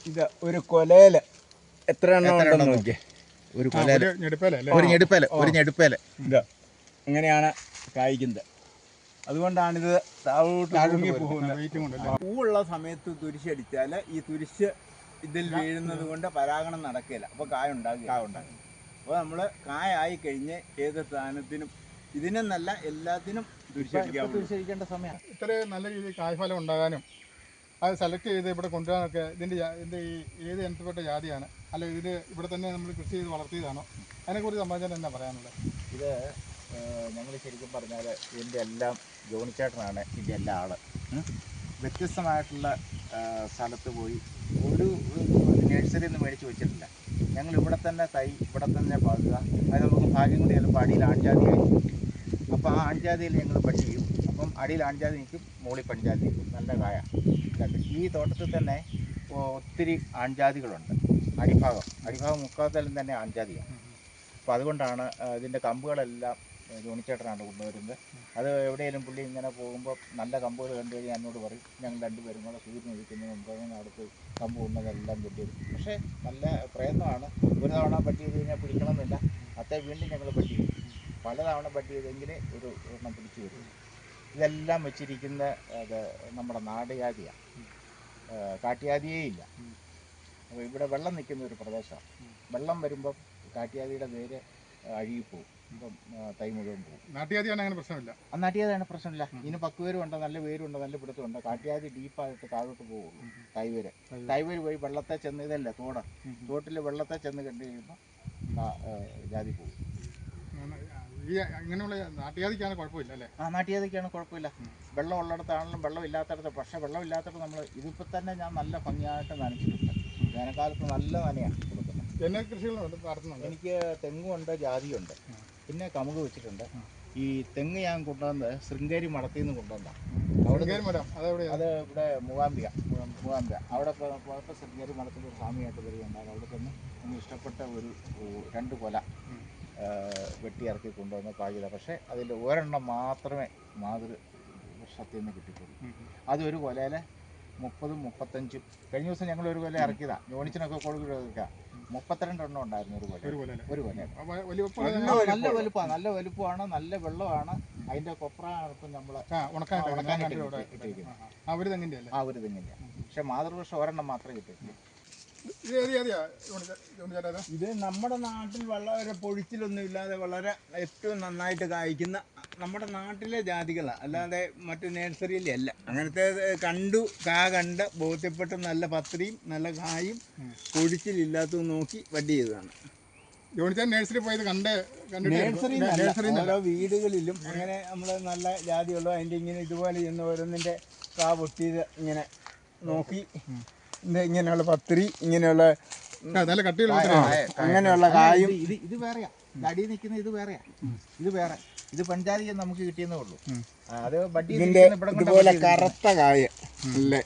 ഇത് ഒരു കൊലയില് എത്ര എണ്ണം ഉണ്ടെന്ന് നോക്കിയേ. ഒരു കൊലയില് ഒരു ഞെടുപ്പേല ഇത് ഇങ്ങനെയാണ് കായ്ക്കുന്നത്. അതുകൊണ്ടാണിത് താഴോട്ട് പോകുന്നത്. പൂവുള്ള സമയത്ത് തുരിശടിച്ചാൽ ഈ തുരിശ് ഇതിൽ വീഴുന്നത് കൊണ്ട് പരാഗണം നടക്കില്ല. അപ്പോൾ കായ ഉണ്ടാകും. അപ്പോൾ നമ്മൾ കായായി കഴിഞ്ഞ് ഏത് സാധനത്തിനും ഇതിനെന്നല്ല എല്ലാത്തിനും തുരിശടിക്കേണ്ട സമയമാണ്. ഇത്രയും നല്ല രീതിയിൽ കായ്ഫലം ഉണ്ടാകാനും അത് സെലക്ട് ചെയ്ത് ഇവിടെ കൊണ്ടുവരാനൊക്കെ ഇതിൻ്റെ ഈ ഏത് ഇനത്തിൽപ്പെട്ട ജാതിയാണ്, അല്ല ഇത് ഇവിടെ തന്നെ നമ്മൾ കൃഷി ചെയ്ത് വളർത്തിയതാണോ, അതിനെക്കുറിച്ച് സംബന്ധിച്ചാൽ എന്നാ പറയാനുള്ളത്? ഇത് ഞങ്ങൾ ശരിക്കും പറഞ്ഞാൽ ഇതിൻ്റെ എല്ലാം ജോണിച്ചേട്ടനാണ് ഇതിൻ്റെ എല്ലാ ആള്. വ്യത്യസ്തമായിട്ടുള്ള സ്ഥലത്ത് പോയി ഒരു നഴ്സറിയിൽ നിന്ന് മേടിച്ച് വെച്ചിട്ടില്ല. ഞങ്ങൾ ഇവിടെ തന്നെ തൈ ഇവിടെ തന്നെ പാകുക. അത് നമുക്ക് ഭാഗ്യം കൂടി ചിലപ്പോൾ അടിയിൽ ആൺജാതിയായി. അപ്പോൾ ആ ആൺജാതിയിൽ ഞങ്ങൾ പട്ടി ചെയ്യും. അപ്പം അടിയിൽ ആൺജാതി നിൽക്കും, മുകളിൽ പെൺജാതി നിൽക്കും. നല്ല കായ. ഈ തോട്ടത്തിൽ തന്നെ ഒത്തിരി ആൺജാതികളുണ്ട്. അടിഭാഗം മുക്കാത്തലും തന്നെ ആൺജാതിയാണ്. അപ്പോൾ അതുകൊണ്ടാണ് ഇതിൻ്റെ കമ്പുകളെല്ലാം ജോണിച്ചേട്ടനാണ് കൊണ്ടുവരുന്നത്. അത് എവിടെയെങ്കിലും പുള്ളി ഇങ്ങനെ പോകുമ്പോൾ നല്ല കമ്പുകൾ കണ്ടു കഴിഞ്ഞാൽ എന്നോട് പറയും, ഞങ്ങൾ രണ്ടുപേരും കൂടെ സൂര്യൻ ഇരിക്കുന്ന മുമ്പ് അടുത്ത് കമ്പ് കൊണ്ടതെല്ലാം വെട്ടിയത്. പക്ഷേ നല്ല പ്രയത്നമാണ്. ഒരു തവണ പട്ടി ചെയ്ത് കഴിഞ്ഞാൽ പിടിക്കണമെന്നില്ല. അത്തേ വീണ്ടും ഞങ്ങൾ പട്ടി ചെയ്യും. പല തവണ പട്ടി ചെയ്തെങ്കിലേ ഒരു എണ്ണം പിടിച്ചു വരും. ഇതെല്ലാം വെച്ചിരിക്കുന്ന അത് നമ്മുടെ നാടുജാതിയാണ്, കാട്ടുജാതിയേ ഇല്ല. അപ്പോൾ ഇവിടെ വെള്ളം നിൽക്കുന്ന ഒരു പ്രദേശമാണ്. വെള്ളം വരുമ്പം കാട്ടുജാതിയുടെ വേര് അഴുകിപ്പോവും. ഇപ്പം തൈ മുഴുവൻ പോകും. നാട്ടുജാതിയാണ് അങ്ങനെ പ്രശ്നമില്ല. ആ നാട്ടുജാതിയാണ് പ്രശ്നമില്ല. ഇതിന് പക്കുവേരുണ്ട്, നല്ല വേരുണ്ട്, നല്ല പിടുത്തമുണ്ട്. കാട്ടുജാതി ഡീപ്പായിട്ട് താഴോട്ട് പോകുള്ളൂ. തൈവേര് പോയി വെള്ളത്തെ ചെന്ന്, ഇതല്ല തോട്ടിൽ വെള്ളത്തെ ചെന്ന് കണ്ടു കഴിയുമ്പോൾ ജാതി പോകും. ഈ ഇങ്ങനെയുള്ള നാട്ടുജാതിക്കാണ് കുഴപ്പമില്ല അല്ലേ? ആ നാട്ടുജാതിക്കാണ് കുഴപ്പമില്ല. വെള്ളം ഉള്ളിടത്താണെങ്കിലും വെള്ളം ഇല്ലാത്തടത്ത്. പക്ഷേ വെള്ളം ഇല്ലാത്തടത്ത് നമ്മൾ ഇതിപ്പോൾ തന്നെ ഞാൻ നല്ല ഭംഗിയായിട്ട് നനച്ചിട്ടുണ്ട്. വേനൽക്കാലത്ത് നല്ല നനയാണ് കൊടുക്കുന്നത്. എന്നെ കൃഷികളുണ്ട് നടത്തുന്നുണ്ട്. എനിക്ക് തെങ്ങുണ്ട്, ജാതിയുണ്ട്, പിന്നെ കമുക് വെച്ചിട്ടുണ്ട്. ഈ തെങ്ങ് ഞാൻ കൊണ്ടുവന്നത് ശൃംഗേരി മഠത്തിൽ നിന്ന് കൊണ്ടുവന്നതാണ്. അത് ഇവിടെ മൂകാംബിക അവിടെ പോയപ്പോൾ ശൃംഗേരി മഠത്തിൽ ഒരു സ്വാമിയായിട്ട് വരികയുണ്ടായിരുന്നു. അവിടെ ചെന്ന് എനിക്ക് ഇഷ്ടപ്പെട്ട ഒരു 2 കൊല വെട്ടിയിറക്കി കൊണ്ടുവന്ന് പാകിത. പക്ഷേ അതിൽ ഒരെണ്ണം മാത്രമേ മാതൃവൃക്ഷത്തിൽ നിന്ന് കിട്ടിയിട്ടുള്ളൂ. അതൊരു കൊലയിൽ 30-35. കഴിഞ്ഞ ദിവസം ഞങ്ങൾ ഒരു കൊല ഇറക്കിയതാണ്. ജോണിച്ചനൊക്കെ കൊടുക്കുക 32 എണ്ണം ഉണ്ടായിരുന്നു ഒരു കൊല. നല്ല വലുപ്പമാണ്, നല്ല വെള്ളമാണ്. അതിൻ്റെ കൊപ്രാണ് ഇപ്പം നമ്മൾ ഒരു തെങ്ങിൻ്റെ. പക്ഷെ മാതൃവൃക്ഷം ഒരെണ്ണം മാത്രമേ കിട്ടിയിട്ടുള്ളൂ. ഇത് നമ്മുടെ നാട്ടിൽ വളരെ പൊഴിച്ചിലൊന്നും ഇല്ലാതെ വളരെ ഏറ്റവും നന്നായിട്ട് കായ്ക്കുന്ന നമ്മുടെ നാട്ടിലെ ജാതികളാണ്, അല്ലാതെ മറ്റു നേഴ്സറിയിലെ അല്ല. അങ്ങനത്തെ കണ്ട് ബോധ്യപ്പെട്ട് നല്ല പത്രിയും നല്ല കായും പൊഴിച്ചിലില്ലാത്തതും നോക്കി വണ്ടി ചെയ്തതാണ്. നേഴ്സറി പോയത് നേഴ്സറി ഓരോ വീടുകളിലും അങ്ങനെ നമ്മൾ നല്ല ജാതിയുള്ളൂ. അതിൻ്റെ ഇങ്ങനെ ഇതുപോലെ ചെന്ന് ഓരോന്നിൻ്റെ കാ പൊട്ടിയത് ഇങ്ങനെ നോക്കി ഇങ്ങനെയുള്ള പത്രി, ഇങ്ങനെയുള്ള അങ്ങനെയുള്ള കായും. ഇത് വേറെയാ, അടിയിൽ നിൽക്കുന്ന ഇത് വേറെയാ. ഇത് വേറെ, ഇത് പഞ്ചായത്ത് നമുക്ക് കിട്ടിയെന്നേ ഉള്ളൂ. അത് ഇതിന്റെ ഇതുപോലെ കറുത്ത കായ അല്ലേ,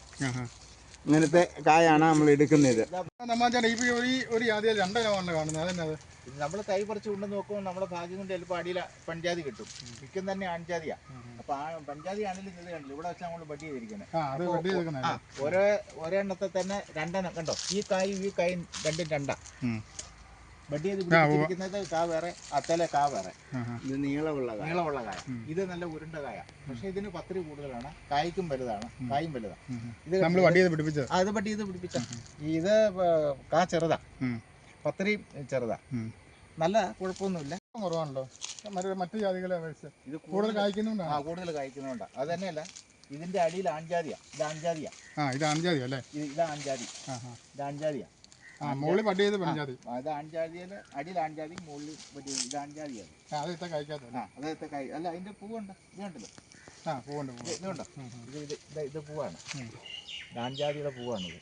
ഇങ്ങനത്തെ കായാണ് നമ്മൾ എടുക്കുന്നത്. ഒരു ജാതിയിൽ 2 ഇനമാണ് കാണുന്നത്. അതെന്നത് നമ്മൾ തൈ പറിച്ച് കൊണ്ട് നോക്കുമ്പോൾ നമ്മുടെ ഭാഗ്യം കൊണ്ട് ചിലപ്പോൾ അടിയിൽ പഞ്ചാതി കിട്ടും. മിക്കം തന്നെ ആൺജാതിയാണ്. അപ്പൊ ആ പഞ്ചാതി ആണെങ്കിലും ഇത് കണ്ടില്ല, ഇവിടെ വെച്ചാൽ നമ്മൾ ബഡ് ചെയ്തിരിക്കുന്നത്. ഒരെണ്ണത്തെ തന്നെ 2 എണ്ണം കണ്ടോ. ഈ കായും 2 ബഡ് ചെയ്ത് പിടിച്ചിരിക്കുന്നത്. കാ വേറെ, അത്തലെ കാ വേറെ. ഇത് നീളമുള്ള കായ. ഇത് നല്ല ഉരുണ്ട കായ. പക്ഷെ ഇതിന് പത്രി കൂടുതലാണ്, കായ്ക്കും വലുതാണ്, കായും വലുതാണ്. ഇത് അത് ബഡ് ചെയ്ത് പിടിപ്പിച്ച. ഇത് കാ ചെറുതാ, പത്രി ചെറുതാ. നല്ല കുഴപ്പമൊന്നുമില്ല. കുറവാണല്ലോ മറ്റു ജാതികളെ അപേക്ഷിച്ച്. ഇത് കൂടുതൽ കായ്ക്കുന്നുണ്ട്. അത് തന്നെയല്ല, ഇതിന്റെ അടിയിൽ ആൺജാതിയാ. ഇത് ആൺജാതിയാ. ഇത് ആൺജാതി അല്ലേ? ഇത് ആൺജാതി. ഇത് ആൺജാതിയാ. മുകളിൽ പട്ടി ചെയ്ത് പെൺജാതി. അത് ആൺജാതിയില് അടിയിൽ ആൺജാതി, മുകളിൽ പട്ടി. ഇത് ആൺജാതിയാണ്. അതത്തെ കായ്ക്കാത്ത അല്ല, അതിന്റെ പൂവുണ്ട്. ഇത് കണ്ടല്ലോ, ഇതുണ്ടോ? ഇത് പൂവാണ്, ആൺജാതിയുടെ പൂവാണിത്.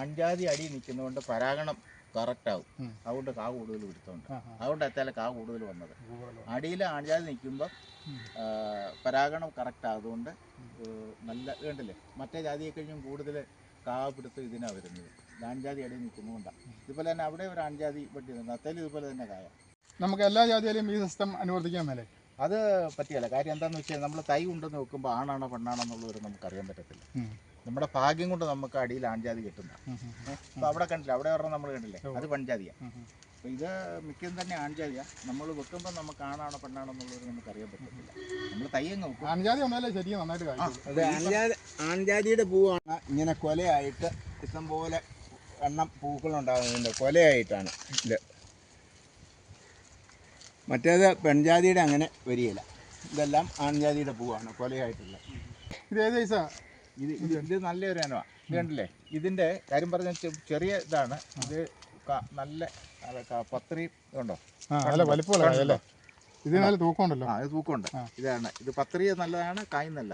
ആൺജാതി അടി നിൽക്കുന്നതുകൊണ്ട് പരാഗണം കറക്റ്റ് ആവും. അതുകൊണ്ട് കാ കൂടുതൽ പിടുത്തമുണ്ട്. അതുകൊണ്ട് എത്താലെ കാ കൂടുതൽ വന്നത്. അടിയിൽ ആൺജാതി നിൽക്കുമ്പോൾ പരാഗണം കറക്റ്റ് ആയതുകൊണ്ട് നല്ല കണ്ടില്ലേ. മറ്റേ ജാതിയെ കഴിഞ്ഞും കൂടുതൽ കാ പിടുത്തം ഇതിനാണ് വരുന്നത്. ആൺജാതി അടി നിൽക്കുന്നതുകൊണ്ടാണ്. ഇതുപോലെ തന്നെ അവിടെ ഒരു ആൺജാതി വെട്ടിയിട്ടുണ്ട്. അത്തേലും ഇതുപോലെ തന്നെ കായ. നമുക്ക് എല്ലാ ജാതിയിലും ഈ സിസ്റ്റം അനുവർത്തിക്കാൻ മേലെ അത് പറ്റിയല്ല. കാര്യം എന്താണെന്ന് വെച്ചാൽ നമ്മൾ തൈ കൊണ്ടുവന്ന് നോക്കുമ്പോൾ ആണാണോ പെണ്ണാണോ എന്നുള്ളവർ നമുക്കറിയാൻ പറ്റത്തില്ല. നമ്മുടെ ഭാഗ്യം കൊണ്ട് നമുക്ക് അടിയിൽ ആൺജാതി കിട്ടുന്ന. അപ്പോൾ അവിടെ കണ്ടില്ല, അവിടെ ഒരെണ്ണം നമ്മൾ കണ്ടില്ലേ, അത് പെൺജാതിയാണ്. അപ്പോൾ ഇത് മിക്കതും തന്നെ ആൺജാതിയാണ്. നമ്മൾ വെക്കുമ്പോൾ നമുക്ക് ആണാണോ പെണ്ണാണോ എന്നുള്ളത് നമുക്ക് അറിയാൻ പറ്റത്തില്ല. നമ്മൾ തയ്യങ്ങ് വെക്കും. ആൺജാതി ഒന്നല്ലേ ശരിക്കും നന്നായിട്ട് അത് ആൺജാതിയുടെ പൂവാണ് ഇങ്ങനെ കൊലയായിട്ട് ഇഷ്ടംപോലെ എണ്ണം പൂക്കളുണ്ടാകുന്നതിൻ്റെ കൊലയായിട്ടാണ് ഇത്. മറ്റേത് പെൺജാതിയുടെ അങ്ങനെ വരികയില്ല. ഇതെല്ലാം ആൺജാതിയുടെ പൂവാണ് കൊലയായിട്ടുള്ള. ഇത് ഏത് സൈസാ? ഇത് നല്ലൊരു ഇനമാണ്. ഇത് കണ്ടില്ലേ, ഇതിൻ്റെ കാര്യം പറഞ്ഞാൽ ചെറിയ ഇതാണ്. ഇത് നല്ല പത്രി ഉണ്ടോ, നല്ല വലിപ്പമുള്ള ഇത് നല്ല തൂക്കമുണ്ടല്ലോ. ഇത് തൂക്കമുണ്ട്. ഇതാണ് ഇത് പത്രി നല്ലതാണ്, കായ് നല്ല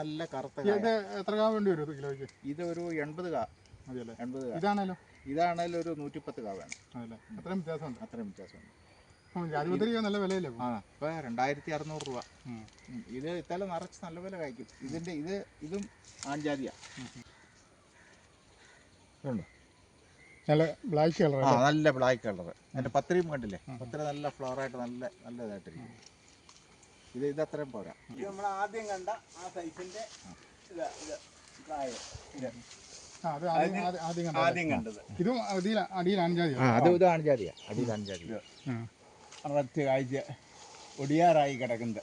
നല്ല കറുത്ത. ഇത് എത്ര കാ വേണ്ടി വരും കിലോയ്ക്ക്? ഇത് ഒരു 80 കാ മതിയല്ലേ? 80 കാ. ഇതാണേലും ഒരു 110 കാ വേണം. അതല്ലേ, അത്രയും വ്യത്യാസമുണ്ട്. അത്രയും വ്യത്യാസമുണ്ട്. ജാതിപത്രിക നല്ല വിലയല്ലേ? ഇപ്പോൾ 2600 രൂപ. ഇത് ഇത്തല നിറച്ച് നല്ല വില കഴിക്കും. ഇതും ആൺജാതിയാണ്. നല്ല ബ്ലാക്ക് കളർ. നല്ല ബ്ലാക്ക് കളർ. അതിൻ്റെ പത്രിയും കണ്ടില്ലേ, പത്രി നല്ല ഫ്ലവറായിട്ട് നല്ല ഇതായിട്ടിരിക്കും. ഇത് അത്രയും പോരാ. ഇത് നമ്മൾ ആദ്യം കണ്ട ആ സൈസിന്റെ ആദ്യം കണ്ടത്. ഇതും അടിയിൽ ആൺജാതിയാണ്. ഇത് ആൺജാതിയാണ്. അടിയിൽ ആൺജാതി അറച്ച് കാഴ്ച ഒടിയാറായി കിടക്കുന്നത്.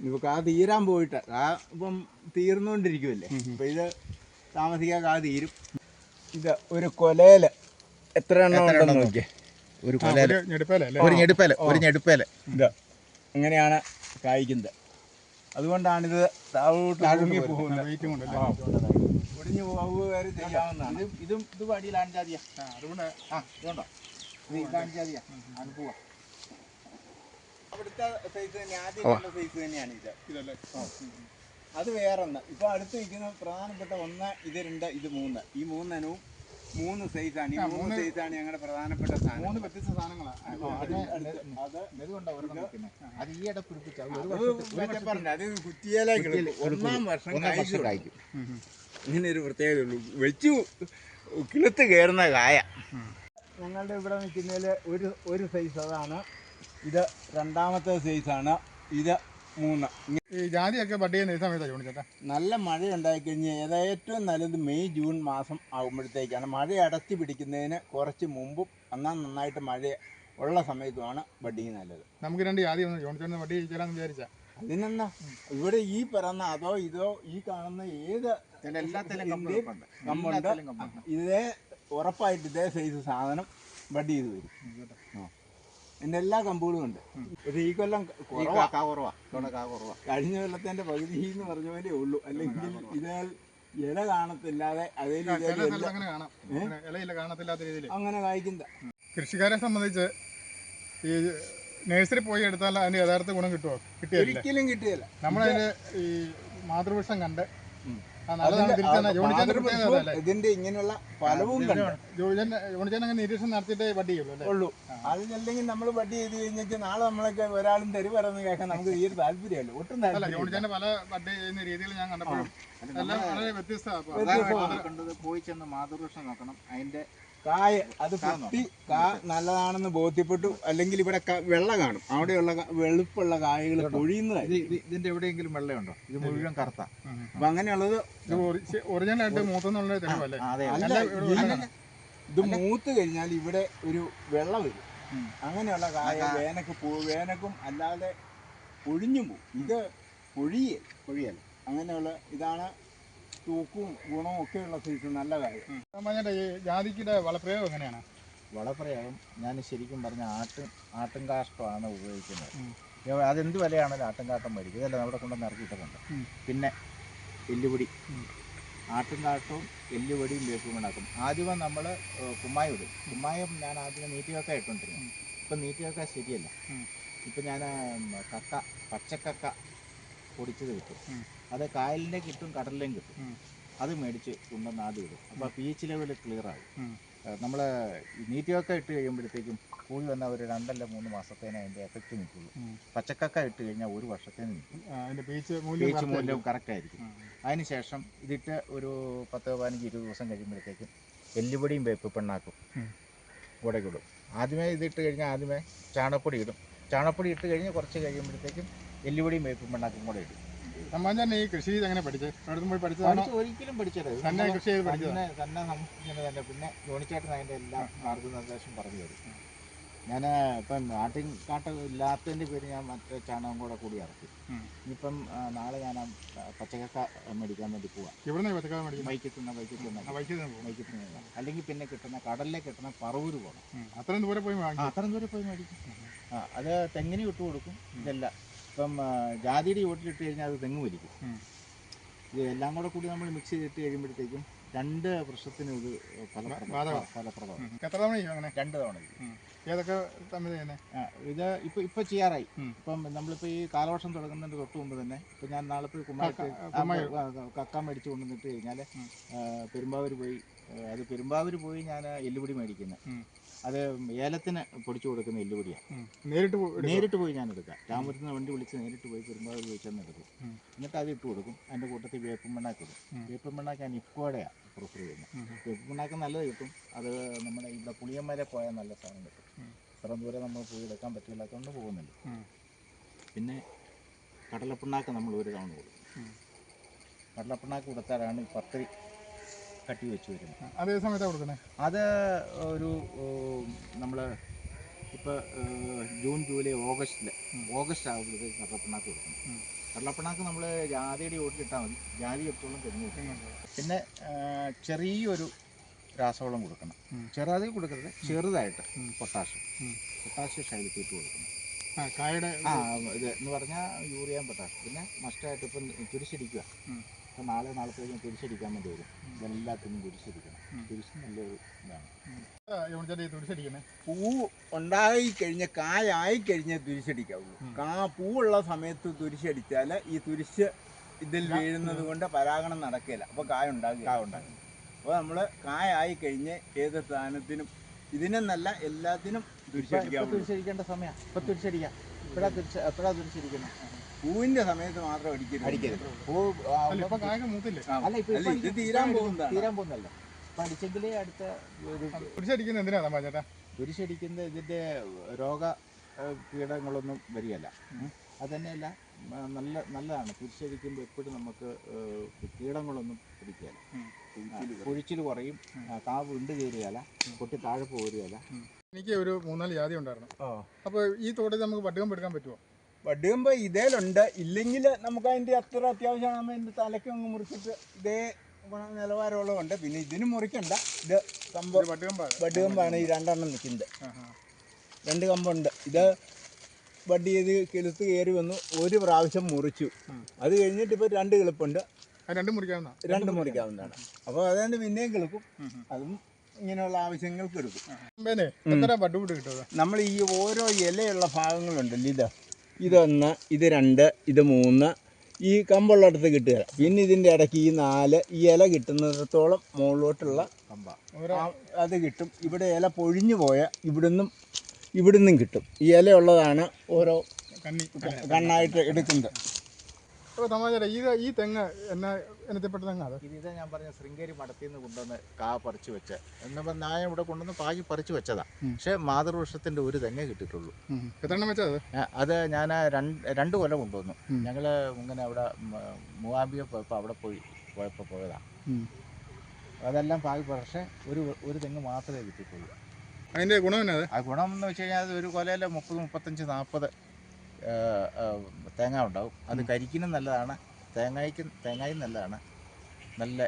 ഇപ്പോൾ കാ തീരാൻ പോയിട്ട് ഇപ്പം തീർന്നുകൊണ്ടിരിക്കുമല്ലേ. അപ്പം ഇത് താമസിക്കാൻ കാ തീരും. ഇത് ഒരു കൊലയിൽ എത്ര എണ്ണം ഉണ്ടെന്ന് നോക്കിയേ. ഒരു ഞെടുപ്പേല ഇത് അങ്ങനെയാണ് കായ്ക്കുന്നത്. അതുകൊണ്ടാണിത് താഴോട്ട് പോകുന്നത്. ഒടിഞ്ഞു പോവുക വരെ ചെയ്യാവുന്നതാണ്. ഇതും അടിയിൽ ആൺജാതിയാ. അതുകൊണ്ട് ഇതുണ്ടോ, ഇത് ആൺജാതിയാ. അനുഭവ അവിടുത്തെ സൈസ് തന്നെ, ആദ്യം കണ്ട സൈസ് തന്നെയാണ് ഇത്. അത് വേറൊന്ന്. ഇപ്പൊ അടുത്ത് നിൽക്കുന്ന പ്രധാനപ്പെട്ട 1, ഇത് 2, ഇത് 3. ഈ 3 ഇനവും 3 സൈസാണ്. ഈ 3 സൈസാണ് ഞങ്ങളുടെ പ്രധാനപ്പെട്ട സാധനം. 3 വ്യത്യസ്ത സാധനങ്ങളാണ്. അത് ഈയിടെ പിടിപ്പിച്ച അത് കുറ്റിയിലേക്ക് 1-ാം വർഷം കായ്ക്കും. ഇങ്ങനെ ഒരു പ്രത്യേകത ഉള്ളൂ. വെച്ചു കിളുത്ത് കയറുന്ന കായ. ഞങ്ങളുടെ ഇവിടെ നിൽക്കുന്നതിൽ ഒരു സൈസ് അതാണ്. ഇത് 2ാമത്തെ സൈസാണ്. ഇത് 3. ഈ ജാതിയൊക്കെ ബഡ് ചെയ്യുന്ന ഈ സമയത്താണ് ചോദിച്ചേട്ടാ. നല്ല മഴ ഉണ്ടായിക്കഴിഞ്ഞാൽ ഏറ്റവും നല്ലത് മെയ് ജൂൺ മാസം ആകുമ്പോഴത്തേക്കാണ്. മഴ അടച്ചു പിടിക്കുന്നതിന് കുറച്ച് മുമ്പും എന്നാൽ നന്നായിട്ട് മഴ ഉള്ള സമയത്തുമാണ് ബഡ്ഡിങ് നല്ലത്. നമുക്ക് 2 ജാതി ഒന്ന് ജോണിച്ചേട്ടന് ബഡ് ചെയ്യിച്ചാലാന്ന് വിചാരിച്ചാ. അതിനെന്നാ ഇവിടെ ഈ പറഞ്ഞ അതോ ഇതോ ഈ കാണുന്ന ഏത് കമ്പുണ്ട്, ഇതേ ഉറപ്പായിട്ട് ഇതേ സൈസ് സാധനം ബഡ് ചെയ്ത് വരും. എൻ്റെ എല്ലാ കമ്പുകളും ഉണ്ട്. പക്ഷേ ഈ കൊല്ലം കുറവാ. കഴിഞ്ഞ കൊല്ലത്തിൻ്റെ പകുതി എന്ന് പറഞ്ഞ പോലെ ഉള്ളൂ. അല്ലെങ്കിൽ ഇത് ഇല കാണത്തില്ലാതെ അങ്ങനെ കായ്ക്കുന്ന. കൃഷിക്കാരെ സംബന്ധിച്ച് ഈ നഴ്സറി പോയി എടുത്താൽ അതിന്റെ യഥാർത്ഥ ഗുണം കിട്ടുമോ? ഒരിക്കലും കിട്ടിയല്ല. നമ്മളതിന്റെ ഈ മാതൃവൃക്ഷം കണ്ട് ഇതിന്റെ ഇങ്ങനെയുള്ള ഫലവും ജോണിച്ചേട്ടൻ അങ്ങനെ നിരീക്ഷണം നടത്തിയിട്ടേ ബഡ് ചെയ്യുള്ളൂ. അതിനല്ലെങ്കിൽ നമ്മൾ ബഡ് ചെയ്ത് കഴിഞ്ഞാൽ നാളെ നമ്മളൊക്കെ ഒരാളും തരി പറയുന്നത് കേൾക്കാൻ നമുക്ക് തീരെ താല്പര്യമല്ലോ. ഒട്ടും താല്പര്യം. ജോണിച്ചേട്ടൻ്റെ പല ബഡ് ചെയ്യുന്ന രീതികൾ ഞാൻ കണ്ടപ്പോഴും എല്ലാം വളരെ വ്യത്യസ്തമാണ്. പോയി ചെന്ന് മാതൃവൃക്ഷം നോക്കണം. അതിന്റെ കായ അത് പൊട്ടി നല്ലതാണെന്ന് ബോധ്യപ്പെട്ടു. അല്ലെങ്കിൽ ഇവിടെ വെള്ള കാണും, അവിടെയുള്ള വെളുപ്പുള്ള കായകൾ പൊഴിയുന്നതായി. ഇതിന്റെ എവിടെയെങ്കിലും വെള്ളമുണ്ടോ? ഇത് മുഴുവൻ കറുത്ത. അപ്പൊ അങ്ങനെയുള്ളത് ഒറിജിനലായിട്ട് മൂത്തെന്നുള്ള തെളിവല്ലേ? ഇത് മൂത്ത് കഴിഞ്ഞാൽ ഇവിടെ ഒരു വെള്ള വരും. അങ്ങനെയുള്ള കായ വേനക്കും അല്ലാതെ പൊഴിഞ്ഞു പോകും. ഇത് പൊഴിയല്ല. അങ്ങനെയുള്ള ഇതാണ് തൂക്കവും ഗുണവും ഒക്കെയുള്ള സൈസ് നല്ല കാര്യം. ഈ ജാതിക്കിടെ വളപ്രയോഗം എങ്ങനെയാണ്? വളപ്രയോഗം ഞാൻ ശരിക്കും പറഞ്ഞ ആട്ടും കാഷ്ടമാണ് ഉപയോഗിക്കുന്നത്. അതെന്ത് വിലയാണല്ലോ ആട്ടും കാട്ടം മേടിക്കും. ഇതല്ല അവിടെ കൊണ്ടുവന്ന് ഇറക്കിയിട്ടുണ്ട്. പിന്നെ എല്ലുപൊടി, ആട്ടും കാട്ടവും എല്ലുപൊടിയും വേപ്പും ഉണ്ടാക്കും. ആദ്യമേ നമ്മൾ കുമ്മായം ഇടും. കുമ്മായം ഞാൻ ആദ്യം നീറ്റിയൊക്കെ ഇട്ടുകൊണ്ടിരുന്നു. ഇപ്പം നീറ്റിയൊക്കെ ശരിയല്ല. ഇപ്പം ഞാൻ പച്ചക്കക്ക പൊടിച്ചത് കിട്ടും. അത് കായലിൻ്റെ കിട്ടും, കടലിലേയും കിട്ടും. അത് മേടിച്ച് കൊണ്ടുവന്ന് ആദ്യം ഇടും. അപ്പോൾ pH ലെവൽ ക്ലിയർ ആകും. നമ്മൾ നീറ്റിയൊക്കെ ഇട്ട് കഴിയുമ്പോഴത്തേക്കും കൂടി വന്ന ഒരു 2-3 മാസത്തേനെ അതിൻ്റെ എഫക്റ്റ് നിൽക്കുള്ളൂ. പച്ചക്കക്ക ഇട്ട് കഴിഞ്ഞാൽ 1 വർഷത്തേന് നിൽക്കും. pH മൂല്യം കറക്റ്റ് ആയിരിക്കും. അതിന് ശേഷം ഇതിട്ട് ഒരു 10-15-20 ദിവസം കഴിയുമ്പോഴത്തേക്കും എല്ലുപൊടിയും വേപ്പ് പിണ്ണാക്കും കൂടെ ഇടും. ആദ്യമേ ഇതിട്ട് കഴിഞ്ഞാൽ ആദ്യമേ ചാണകപ്പൊടി ഇടും. ചാണകപ്പൊടി ഇട്ട് കഴിഞ്ഞ് കുറച്ച് കഴിയുമ്പോഴത്തേക്കും എല്ലുപൊടിയും വേപ്പ് പിണ്ണാക്കും കൂടെ ഇടും. സമ്മാനം ഈ കൃഷി എങ്ങനെ പഠിച്ചത്? അവിടെ പോയി പഠിച്ചതാണോ? ഒരിക്കലും പഠിച്ചത് തന്നെ കൃഷി ചെയ്ത് പഠിച്ചത് തന്നെ ഇങ്ങനെ തന്നെ. പിന്നെ ജോണിച്ചേട്ടൻ അതിൻ്റെ എല്ലാ മാർഗ്ഗനിർദ്ദേശം പറഞ്ഞു തരും. ഞാൻ ഇപ്പം കാട്ടം ഇല്ലാത്തതിൻ്റെ പേര് ഞാൻ മറ്റേ ചാണകം കൂടി ഇറക്കി. ഇനിയിപ്പം നാളെ ഞാൻ പച്ചക്കക്ക മേടിക്കാൻ വേണ്ടി പോവാം. ഇവിടെ പച്ചക്കറി മേടിക്കും? ബൈക്കിൽ അല്ലെങ്കിൽ പിന്നെ കിട്ടുന്ന കടലിലേക്ക് കിട്ടുന്ന പറവൂര് പോകണം. അത്രയും ദൂരെ പോയി അത്രയും ദൂരെ പോയി മേടിക്കും. അത് തെങ്ങിന് ഇട്ട് കൊടുക്കും. ഇതെല്ലാം ഇപ്പം ജാതിയുടെ ചുവട്ടിലിട്ട് കഴിഞ്ഞാൽ അത് തെങ്ങ് വലിക്കും. ഇത് എല്ലാം കൂടി നമ്മൾ മിക്സ് ചെയ്തിട്ട് കഴിയുമ്പോഴത്തേക്കും 2 വർഷത്തിന് ഇത് ഫലപ്രദമാണ്. എത്ര തവണ ചെയ്യും അങ്ങനെ? 2 തവണ ചെയ്യും. ഏതൊക്കെ തമ്മിൽ ചെയ്യുന്നത്? ഇത് ഇപ്പം ചെയ്യാറായി. ഇപ്പം നമ്മളിപ്പോൾ ഈ കാലവർഷം തുടങ്ങുന്നതിന് തൊട്ട് മുമ്പ് തന്നെ ഇപ്പം ഞാൻ നാളെ പോയി കക്ക മേടിച്ച് കൊണ്ടുവന്നിട്ട് കഴിഞ്ഞാൽ പെരുമ്പാവൂർ പോയി ഞാൻ എല്ലുപൊടി മേടിക്കുന്നത്. അത് ഏലത്തിന് പൊടിച്ചു കൊടുക്കുന്ന എല്ലുപൊടിയാണ്. നേരിട്ട് പോയി ഞാൻ എടുക്കാം. രാമപുരത്ത് നിന്ന് വണ്ടി വിളിച്ച് നേരിട്ട് പോയി പെരുമ്പാവൂർ പോയി ചെന്ന് എടുക്കും. എന്നിട്ട് അത് ഇട്ട് കൊടുക്കും. അതിൻ്റെ കൂട്ടത്തിൽ വേപ്പും പിണ്ണാക്ക് ഇടും. വേപ്പും പിണ്ണാക്ക് ഞാൻ ഇഫ്കോടെയാണ് പ്രിഫർ ചെയ്യുന്നത്. വേപ്പും പിണ്ണാക്ക് നല്ലത് കിട്ടും. അത് നമ്മുടെ ഇവിടെ പുളിയന്മാരെ പോയാൽ നല്ല സാധനം കിട്ടും. ഇത്ര ദൂരെ നമ്മൾ പോയി എടുക്കാൻ പറ്റില്ലാത്തതുകൊണ്ട് പോകുന്നില്ല. പിന്നെ കടലപ്പിണ്ണാക്ക് നമ്മൾ ഒരു തവണ കൊടുക്കും. കടലപ്പിണ്ണാക്ക് കൊടുത്താലാണ് ഈ പത്തിരി കട്ടി വെച്ച് വരുന്നത്. അതേ സമയത്താണ് കൊടുക്കുന്നത്. അത് ഒരു നമ്മൾ ഇപ്പോൾ ജൂൺ ജൂലൈ ഓഗസ്റ്റ് ആകുമ്പോഴത്തേക്ക് കടലപ്പിണ്ണാക്ക് കൊടുക്കണം. കടലപ്പിണ്ണാക്ക് നമ്മൾ ജാതിയുടെ ഓട്ടിലിട്ടാൽ മതി. ജാതി എപ്പോഴും തെങ്ങ് കിട്ടും. പിന്നെ ചെറിയൊരു രാസവളം കൊടുക്കണം. ചെറുതായി കൊടുക്കരുത്, ചെറുതായിട്ട് പൊട്ടാഷ്യം ശൈലിത്തിട്ട് കൊടുക്കണം. കായയുടെ ഇത് എന്ന് പറഞ്ഞാൽ യൂറിയയും പൊട്ടാഷ്യം. പിന്നെ മസ്റ്റായിട്ട് ഇപ്പം തുരിശടിക്കുക. ഇപ്പം നാളെ കഴിഞ്ഞ് തുരിശടിക്കാൻ വേണ്ടി വരും. ഇതെല്ലാത്തിനും തുരിശടിക്കണം. തുരിശ് നല്ലൊരു ഇതാണ്. പൂ ഉണ്ടായി കഴിഞ്ഞ കായായി കഴിഞ്ഞ് തുരിശടിക്കാവുള്ളൂ. പൂവുള്ള സമയത്ത് തുരിശടിച്ചാൽ ഈ തുരിശ് ഇതിൽ വീഴുന്നത് കൊണ്ട് പരാഗണം നടക്കില്ല. അപ്പോൾ കായ ഉണ്ടാകും. അപ്പോൾ നമ്മൾ കായായി കഴിഞ്ഞ് ഏത് സാധനത്തിനും ഇതിനെന്നല്ല എല്ലാത്തിനും തുരിശടിക്കേണ്ട സമയം. ഇപ്പം തുരിശടിക്കാം. എപ്പോഴാണ് തുരിശടിക്കുന്നത്? പൂവിന്റെ സമയത്ത് മാത്രം അടിക്കരുത്. അല്ല ഇത് തീരാൻ പോകുന്നതല്ല. അപ്പം അടിച്ചെങ്കിലേ അടുത്ത തുരിശടിക്കുന്നത് എന്തിനാണ് ചേട്ടാ? തുരിശടിക്കുന്നത് ഇതിൻ്റെ രോഗ കീടങ്ങളൊന്നും വരികയല്ല. അത് തന്നെയല്ല, നല്ലതാണ്. തുരിശടിക്കുമ്പോൾ എപ്പോഴും നമുക്ക് കീടങ്ങളൊന്നും പിടിക്കുകയില്ല. കുഴിച്ചിൽ കുറയും. കാവ് ഉണ്ട് കയറുകയില്ല. പൊട്ടി താഴെ പോരുകയില്ല. എനിക്ക് ഒരു 3-4 ജാതി ഉണ്ടായിരുന്നു. അപ്പോൾ ഈ തോട്ടത്തിൽ നമുക്ക് വട്ടുകമ്പ് എടുക്കാൻ പറ്റുമോ? വട്ടുകമ്പ് ഇതേലുണ്ട്. ഇല്ലെങ്കിൽ നമുക്ക് അതിൻ്റെ അത്ര അത്യാവശ്യമാകുമ്പോൾ എൻ്റെ തലയ്ക്ക് അങ്ങ് മുറിച്ചിട്ട് ഇതേ നിലവാരമുള്ളതുണ്ട്. പിന്നെ ഇതിന് മുറിക്കണ്ട. ഇത് വട്ടുകമ്പാണ്. ഈ 2 എണ്ണം നിൽക്കുന്നത്. 2 കമ്പുണ്ട്. ഇത് വടി ചെയ്ത് കിളുത്ത് കയറി വന്നു. ഒരു പ്രാവശ്യം മുറിച്ചു. അത് കഴിഞ്ഞിട്ട് ഇപ്പോൾ 2 കിളിപ്പുണ്ട്. 2 മുറിക്കാവുന്നതാണ്. അപ്പോൾ അതുകൊണ്ട് പിന്നെയും കിളുക്കും. അതും ഇങ്ങനെയുള്ള ആവശ്യങ്ങൾക്ക് എടുക്കും. നമ്മൾ ഈ ഓരോ ഇലയുള്ള ഭാഗങ്ങളുണ്ടല്ലോ, ഇതൊന്ന്, ഇത് 2, ഇത് 3 ഈ കമ്പുള്ളിടത്ത് കിട്ടുക. പിന്നെ ഇതിൻ്റെ ഇടയ്ക്ക് ഈ 4 ഈ ഇല കിട്ടുന്നിടത്തോളം മുകളിലോട്ടുള്ള അത് കിട്ടും. ഇവിടെ ഇല പൊഴിഞ്ഞു പോയ ഇവിടുന്നും കിട്ടും. ഈ ഇലയുള്ളതാണ് ഓരോ കണ്ണായിട്ട് എടുക്കുന്നത്. ഈ തെങ്ങ് എന്നാ ഇനത്തിൽപ്പെട്ട തെങ്ങാണ്? ഇത് ഞാൻ പറഞ്ഞ ശൃംഗേരി മടത്തിൽ നിന്ന് കൊണ്ടുവന്ന് പറിച്ചു വെച്ച എന്നപ്പോൾ ഞാൻ ഇവിടെ കൊണ്ടുവന്ന് പാകി പറിച്ചു വെച്ചതാണ്. പക്ഷേ മാതൃവൃക്ഷത്തിൻ്റെ ഒരു തെങ്ങേ കിട്ടിയിട്ടുള്ളൂ. എത്ര എണ്ണം വെച്ചത്? അത് ഞാൻ 2 കൊല്ലം കൊണ്ടുവന്നു. ഞങ്ങൾ ഇങ്ങനെ അവിടെ മൂവാമ്പിയ പോയപ്പോൾ അവിടെ പോയതാണ്. അതെല്ലാം പാകി. പക്ഷേ ഒരു തെങ്ങ് മാത്രമേ കിട്ടിയിട്ടുള്ളൂ. അതിൻ്റെ ഗുണം എന്നാ? ആ ഗുണം എന്ന് വെച്ച് കഴിഞ്ഞാൽ അത് ഒരു കൊലയിൽ 30, 35, 40 തേങ്ങ ഉണ്ടാവും. അത് കരിക്കിനും നല്ലതാണ്, തേങ്ങായും നല്ലതാണ്. നല്ല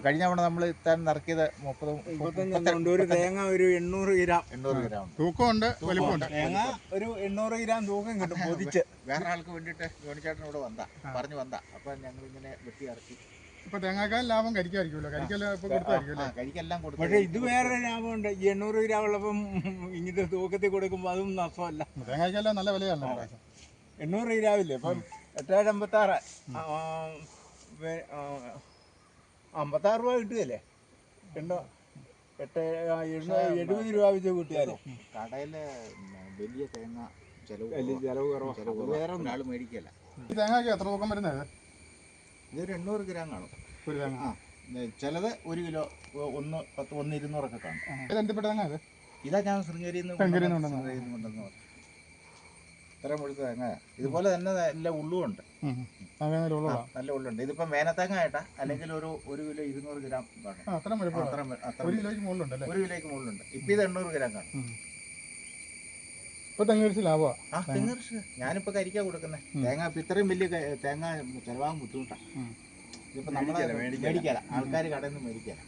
കഴിഞ്ഞ തവണ നമ്മൾ ഇത്താൻ നിറക്കിയത് 30-35 ഒരു തേങ്ങ ഒരു 800 ഗ്രാം തൂക്കമുണ്ട്, വലിപ്പമുണ്ട്. തേങ്ങ ഒരു 800 ഗ്രാം തൂക്കം കിട്ടും. പൊതിച്ച് വേറെ ആൾക്ക് വേണ്ടിയിട്ട് ജോണിച്ചേട്ടൻ ഇവിടെ പറഞ്ഞു വന്ന അപ്പം ഞങ്ങളിങ്ങനെ വെട്ടി ഇറക്കി. ഇപ്പൊ തേങ്ങാക്കാൻ ലാഭം കരിക്കായിരിക്കുമല്ലോ. കരിക്കെല്ലാം കൊടുക്കും. പക്ഷേ ഇത് വേറെ ലാഭമുണ്ട്. ഈ 800 ഗ്രാം ഉള്ളപ്പം ഇങ്ങനത്തെ തൂക്കത്തിൽ കൊടുക്കുമ്പോൾ അതും നഷ്ടമല്ല. തേങ്ങാക്കെല്ലാം നല്ല വിലയാണ്. 800 ഗ്രാമില്ലേ ഇപ്പം 856 56 രൂപ കിട്ടുകയല്ലേ? 70 രൂപ വെച്ച് കൂട്ടിയാലേ കടയിൽ വലിയ തേങ്ങ ചെലവ് കുറവ്. വേറെ ഒരാൾ മേടിക്കല്ല. ഈ തേങ്ങയ്ക്ക് എത്ര തൂക്കം വരുന്നത്? ഇതൊരു 800 ഗ്രാം കാണും ഒരു തേങ്ങ. ചിലത് 1 കിലോ 110, 1,200 കാണും. ഇതെന്തിൽപ്പെട്ട തേങ്ങ? ഇതാ ഞാൻ ശൃംഗേരിയിൽ നിന്ന് കൊണ്ടുവന്നു. ഇത്ര മുഴുത്ത തേങ്ങ. ഇതുപോലെ തന്നെ നല്ല ഉള്ളുമുണ്ട്. അങ്ങനെ നല്ല ഉള്ളുണ്ട്. ഇതിപ്പം വേനത്തേങ്ങ ആയിട്ടാ, അല്ലെങ്കിൽ ഒരു കിലോ 200 ഗ്രാം കാണും. അത്ര മുഴുപ്പ് 1 കിലോയ്ക്ക് മുകളിലുണ്ടല്ലേ? 1 കിലോയ്ക്ക് മുകളിലുണ്ട്. ഇപ്പം ഇത് 800 ഗ്രാം കാണും. ഇപ്പൊ തെങ്ങ് കൃഷി ലാഭമാണ്. തെങ്ങ് കൃഷി ഞാനിപ്പോൾ കരിക്കാ കൊടുക്കുന്നത്. തേങ്ങ ഇപ്പം ഇത്രയും വലിയ തേങ്ങ ചിലവാൻ ബുദ്ധിമുട്ടാണ്. ഇതിപ്പോൾ നമ്മൾ മേടിക്കാല, ആൾക്കാർ കടയിൽ നിന്ന് മേടിക്കാല.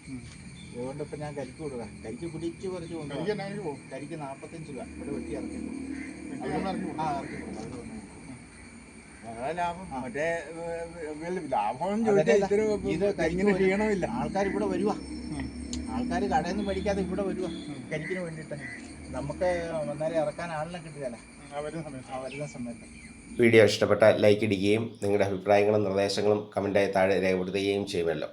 അതുകൊണ്ട് ഇപ്പം ഞാൻ കരിക്ക് കൊടുക്കാം. കരിക്ക് പിടിച്ച് കുറച്ച് കൊണ്ടുപോകും. കരിക്ക് 45 രൂപ ഇവിടെ വെട്ടി ഇറക്കി ലാഭം. മറ്റേ ലാഭം ഇത് കരിക്കിന് ചെയ്യണമില്ല. ആൾക്കാർ ഇവിടെ വരുവാ. ആൾക്കാർ കടയിൽ നിന്ന് മേടിക്കാതെ ഇവിടെ വരുവാ കരിക്കിന് വേണ്ടിയിട്ട്. നമുക്ക് വന്നാലും ഇറക്കാൻ ആളിനെ കിട്ടുകയല്ല വരുന്ന സമയത്ത്. വീഡിയോ ഇഷ്ടപ്പെട്ടാൽ ലൈക്ക് ഇടുകയും നിങ്ങളുടെ അഭിപ്രായങ്ങളും നിർദ്ദേശങ്ങളും കമൻറ്റായി താഴെ രേഖപ്പെടുത്തുകയും ചെയ്യുമല്ലോ.